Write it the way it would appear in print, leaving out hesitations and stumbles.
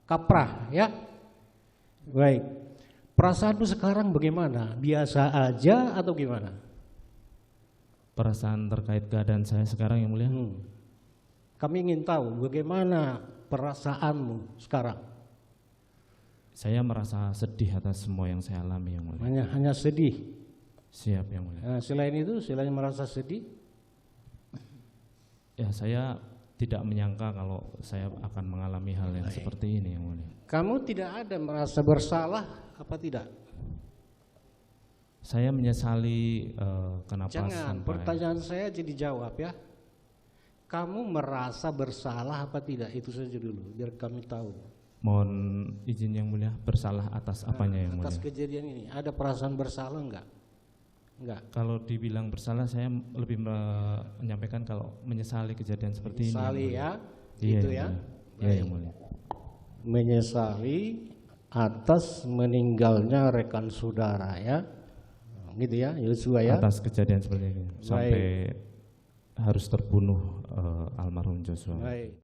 kaprah ya. Baik. Perasaanmu sekarang bagaimana? Biasa aja atau gimana? Perasaan terkait keadaan saya sekarang yang mulia? Kami ingin tahu bagaimana perasaanmu sekarang. Saya merasa sedih atas semua yang saya alami yang mulia. Hanya sedih. Siap yang mulia. Nah, selain itu, selain merasa sedih, ya saya tidak menyangka kalau saya akan mengalami hal yang seperti ini yang mulia. Kamu tidak ada merasa bersalah apa tidak? Saya menyesali kenapa Jangan, pertanyaan saya jadi jawab ya. Kamu merasa bersalah apa tidak? Itu saja dulu, biar kami tahu. Mohon izin yang mulia, bersalah atas apanya yang mulia? Atas kejadian ini, ada perasaan bersalah enggak? Enggak. Kalau dibilang bersalah, saya lebih menyampaikan kalau menyesali kejadian seperti menyesali ini. Ya, iya, gitu ya. Iya yang mulia. Menyesali atas meninggalnya rekan saudara ya, gitu ya, Yosua ya. Atas kejadian seperti ini, sampai harus terbunuh almarhum Joshua. Baik.